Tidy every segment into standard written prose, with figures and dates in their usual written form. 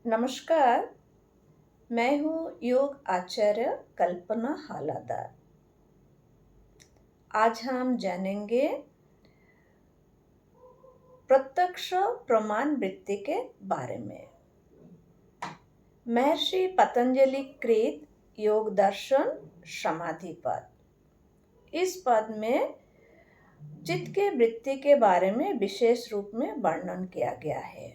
नमस्कार। मैं हूँ योग आचार्य कल्पना हालादार। आज हम जानेंगे प्रत्यक्ष प्रमाण वृत्ति के बारे में। महर्षि पतंजलि कृत योग दर्शन समाधि पद। इस पद में चित्त के वृत्ति के बारे में विशेष रूप में वर्णन किया गया है।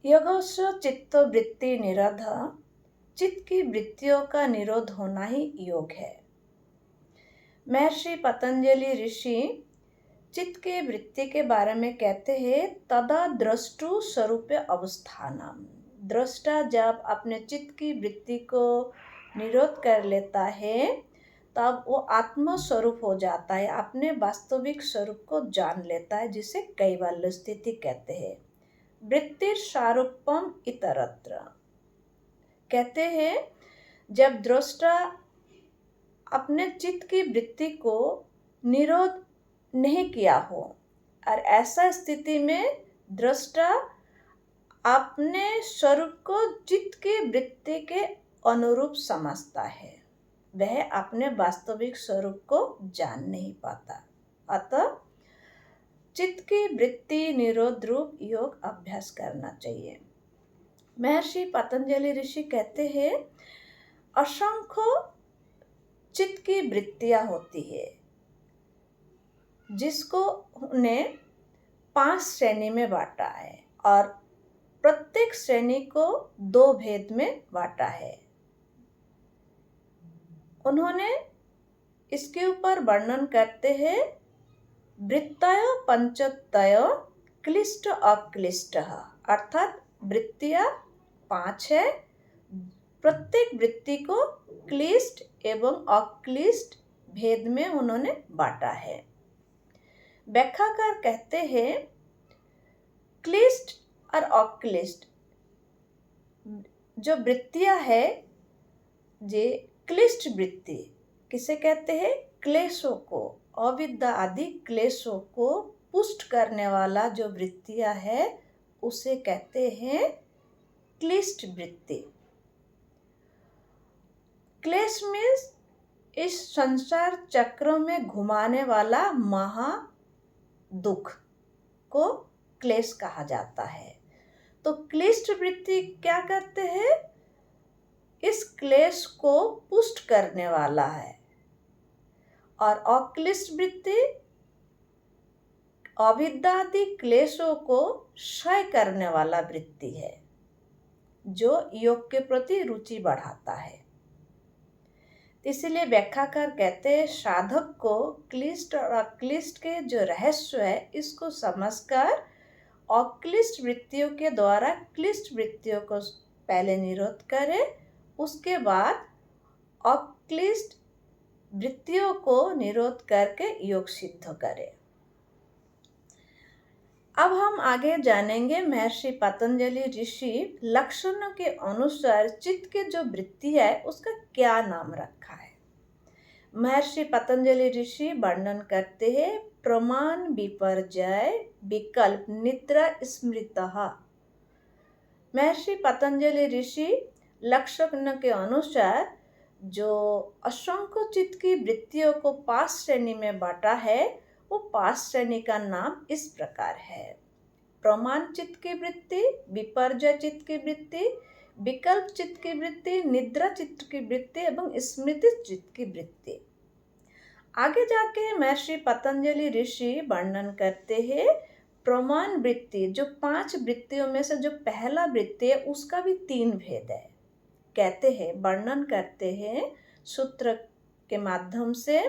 योगस्य चित्त वृत्ति निरोध, चित्त की वृत्तियों का निरोध होना ही योग है। महर्षि पतंजलि ऋषि चित्त के वृत्ति के बारे में कहते हैं, तदा द्रष्टु स्वरूप अवस्थानम। दृष्टा जब अपने चित्त की वृत्ति को निरोध कर लेता है तब वो आत्म स्वरूप हो जाता है, अपने वास्तविक स्वरूप को जान लेता है, जिसे कैवल्य स्थिति कहते हैं। वृत्तिर सारूपम इतरत्र। कहते हैं जब दृष्टा अपने चित्त की वृत्ति को निरोध नहीं किया हो और ऐसा स्थिति में दृष्टा अपने स्वरूप को चित्त की वृत्ति के अनुरूप समझता है, वह अपने वास्तविक स्वरूप को जान नहीं पाता। अतः चित्त की वृत्ति निरोध रूप योग अभ्यास करना चाहिए। महर्षि पतंजलि ऋषि कहते हैं, असंख्य चित्त की वृत्तियां होती है, जिसको उन्हें 5 श्रेणी में बांटा है और प्रत्येक श्रेणी को 2 भेद में बांटा है। उन्होंने इसके ऊपर वर्णन करते हैं, वृत्तय पंचतय क्लिष्ट अक्लिष्ट, अर्थात वृत्तियां 5 है। प्रत्येक वृत्ति को क्लिष्ट एवं अक्लिष्ट भेद में उन्होंने बांटा है। व्याख्याकार कहते हैं, क्लिष्ट और अक्लिष्ट जो वृत्तियां है, जे क्लिष्ट वृत्ति किसे कहते हैं? क्लेशों को, अविद्या आदि क्लेशों को पुष्ट करने वाला जो वृत्तियां है उसे कहते हैं क्लिष्ट वृत्ति। क्लेश मीन्स इस संसार चक्र में घुमाने वाला महा दुख को क्लेश कहा जाता है। तो क्लिष्ट वृत्ति क्या करते हैं? इस क्लेश को पुष्ट करने वाला है। और अक्लिष्ट वृत्ति अविद्यादि क्लेशों को क्षय करने वाला वृत्ति है, जो योग के प्रति रुचि बढ़ाता है। इसलिए व्याख्याकार कहते हैं, साधक को क्लिष्ट और अक्लिष्ट के जो रहस्य है इसको समझकर अक्लिष्ट वृत्तियों के द्वारा क्लिष्ट वृत्तियों को पहले निरोध करे, उसके बाद अक्लिष्ट वृत्तियों को निरोध करके योग सिद्ध करे। अब हम आगे जानेंगे, महर्षि पतंजलि ऋषि लक्षणों के अनुसार चित्त के जो वृत्ति है उसका क्या नाम रखा है। महर्षि पतंजलि ऋषि वर्णन करते हैं, प्रमाण विपर्जय विकल्प निद्रा स्मृतः। महर्षि पतंजलि ऋषि लक्षण के अनुसार जो असंख्य चित्त की वृत्तियों को 5 श्रेणी में बांटा है, वो 5 श्रेणी का नाम इस प्रकार है। प्रमाण चित्त की वृत्ति, विपर्जय चित्त की वृत्ति, विकल्प चित्त की वृत्ति, निद्रा चित्त की वृत्ति एवं स्मृति चित्त की वृत्ति। आगे जाके महर्षि पतंजलि ऋषि वर्णन करते हैं, प्रमाण वृत्ति जो 5 वृत्तियों में से जो पहला वृत्ति है उसका भी 3 भेद है। कहते हैं, वर्णन करते हैं सूत्र के माध्यम से,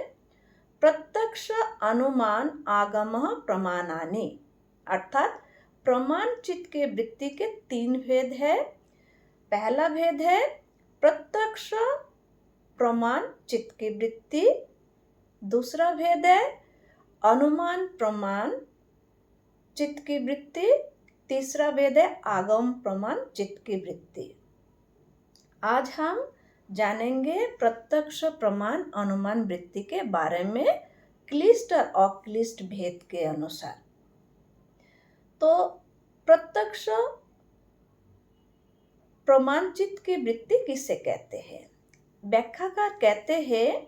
प्रत्यक्ष अनुमान आगम प्रमाणानि, अर्थात प्रमाण चित्त के वृत्ति के 3 भेद है। पहला भेद है प्रत्यक्ष प्रमाण चित्त की वृत्ति, दूसरा भेद है अनुमान प्रमाण चित्त की वृत्ति, तीसरा भेद है आगम प्रमाण चित्त की वृत्ति। आज हम जानेंगे प्रत्यक्ष प्रमाण अनुमान वृत्ति के बारे में क्लिष्ट और अक्लिष्ट भेद के अनुसार। तो प्रत्यक्ष प्रमाणचित्त की वृत्ति किसे कहते हैं? व्याख्याकार कहते हैं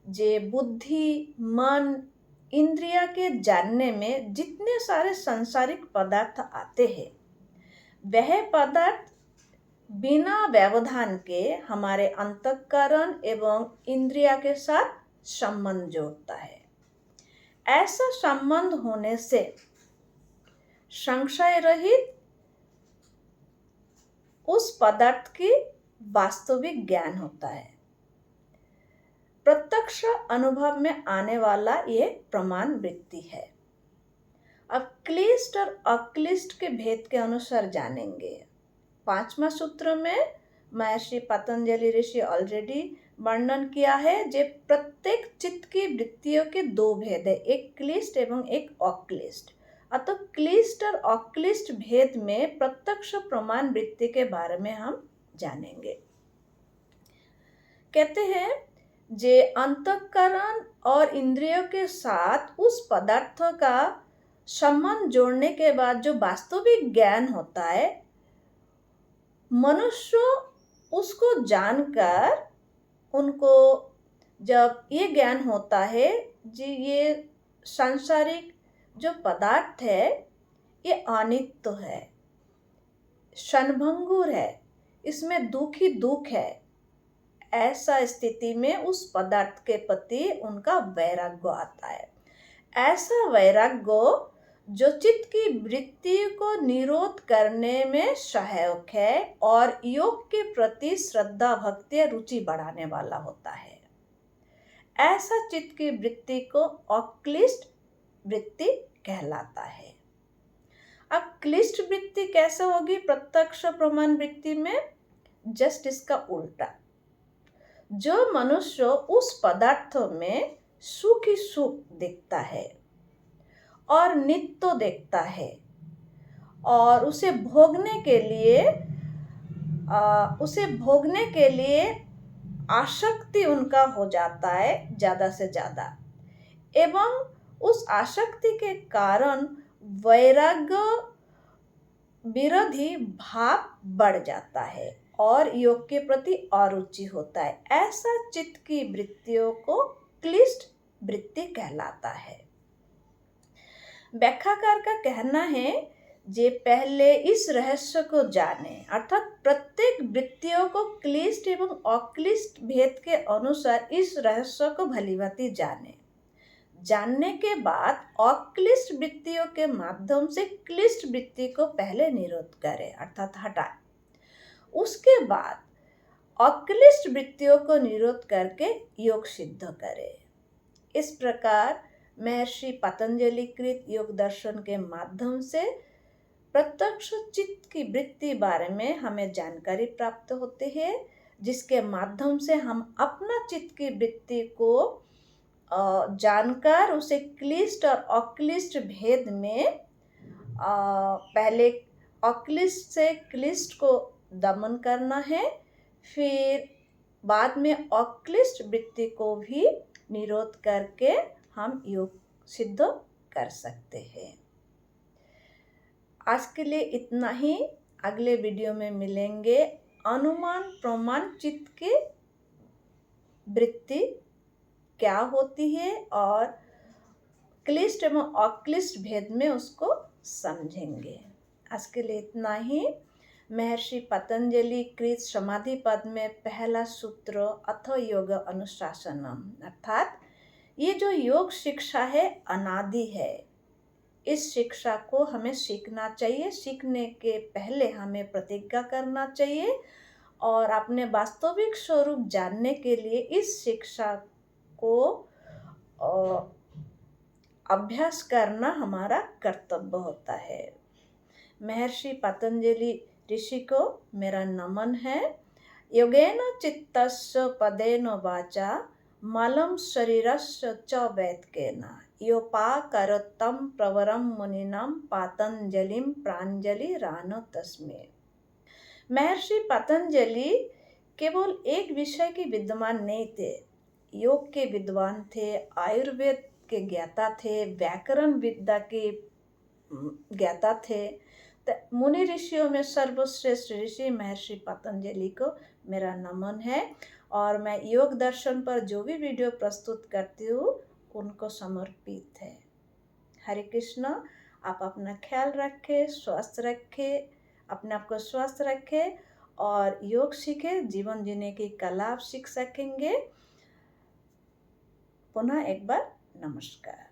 जे बुद्धि, मन, इंद्रिया के जानने में जितने सारे सांसारिक पदार्थ आते हैं, वह पदार्थ बिना व्यवधान के हमारे अंतःकरण एवं इंद्रिया के साथ संबंध जोड़ता है। ऐसा संबंध होने से संशय रहित उस पदार्थ की वास्तविक ज्ञान होता है। प्रत्यक्ष अनुभव में आने वाला ये प्रमाण वृत्ति है। अब क्लिष्ट और अक्लिष्ट के भेद के अनुसार जानेंगे। 5वां सूत्र में महर्षि पतंजलि ऋषि ऑलरेडी वर्णन किया है जे प्रत्येक चित्त की वृत्तियों के दो भेद है, एक क्लिष्ट एवं एक अक्लिष्ट। अतः क्लिष्ट और अक्लिष्ट भेद में प्रत्यक्ष प्रमाण वृत्ति के बारे में हम जानेंगे। कहते हैं जे अंतःकरण और इंद्रियों के साथ उस पदार्थ का संबंध जोड़ने के बाद जो वास्तविक ज्ञान होता है, मनुष्य उसको जानकर उनको जब ये ज्ञान होता है जी ये सांसारिक जो पदार्थ है ये अनित्य है, क्षणभंगुर है, इसमें दुख ही दुख है। ऐसा स्थिति में उस पदार्थ के प्रति उनका वैराग्य आता है। ऐसा वैराग्य जो चित्त की वृत्ति को निरोध करने में सहायक है और योग के प्रति श्रद्धा, भक्ति, रुचि बढ़ाने वाला होता है। ऐसा चित्त की वृत्ति को अक्लिष्ट वृत्ति कहलाता है। अब क्लिष्ट वृत्ति कैसे होगी प्रत्यक्ष प्रमाण वृत्ति में? जस्ट इसका उल्टा। जो मनुष्य उस पदार्थ में सुख ही सुख देखता है और नित्य देखता है और उसे भोगने के लिए आसक्ति उनका हो जाता है ज़्यादा से ज़्यादा, एवं उस आसक्ति के कारण वैराग्य विरोधी भाव बढ़ जाता है और योग के प्रति अरुचि होता है। ऐसा चित्त की वृत्तियों को क्लिष्ट वृत्ति कहलाता है। व्याख्याकार का कहना है जे पहले इस रहस्य को जाने, अर्थात प्रत्येक वृत्तियों को क्लिष्ट एवं अक्लिष्ट भेद के अनुसार इस रहस्य को भलीभांति जाने। जानने के बाद अक्लिष्ट वृत्तियों के माध्यम से क्लिष्ट वृत्ति को पहले निरोध करे, अर्थात हटाए। उसके बाद अक्लिष्ट वृत्तियों को निरोध करके योग सिद्ध करे। इस प्रकार महर्षि पतंजलि कृत योग दर्शन के माध्यम से प्रत्यक्ष चित्त की वृत्ति बारे में हमें जानकारी प्राप्त होती है, जिसके माध्यम से हम अपना चित्त की वृत्ति को जानकर उसे क्लिष्ट और अक्लिष्ट भेद में पहले अक्लिष्ट से क्लिष्ट को दमन करना है, फिर बाद में अक्लिष्ट वृत्ति को भी निरोध करके हम योग सिद्ध कर सकते हैं। आज के लिए इतना ही। अगले वीडियो में मिलेंगे। अनुमान प्रमाण चित्त की वृत्ति क्या होती है और क्लिष्ट एवं अक्लिष्ट भेद में उसको समझेंगे। आज के लिए इतना ही। महर्षि पतंजलि कृत समाधि पद में पहला सूत्र अथ योग अनुशासनम, अर्थात ये जो योग शिक्षा है अनादि है। इस शिक्षा को हमें सीखना चाहिए। सीखने के पहले हमें प्रतिज्ञा करना चाहिए और अपने वास्तविक स्वरूप जानने के लिए इस शिक्षा को अभ्यास करना हमारा कर्तव्य होता है। महर्षि पतंजलि ऋषि को मेरा नमन है। योगेन चित्तस्य पदेन वाचा मलं शरीरस्य च वैतकेन योपाकरोत्तम प्रवरम मुनिनां पातंजलिं प्रांजलिरानो तस्मै। महर्षि पतंजलि केवल एक विषय के विद्वान नहीं थे, योग के विद्वान थे, आयुर्वेद के ज्ञाता थे, व्याकरण विद्या के ज्ञाता थे। मुनि ऋषियों में सर्वश्रेष्ठ ऋषि महर्षि पतंजलि को मेरा नमन है। और मैं योग दर्शन पर जो भी वीडियो प्रस्तुत करती हूँ उनको समर्पित है। हरे कृष्ण। आप अपना ख्याल रखें, स्वस्थ रखें, अपने आप को स्वस्थ रखें और योग सीखें, जीवन जीने की कला आप सीख सकेंगे। पुनः एक बार नमस्कार।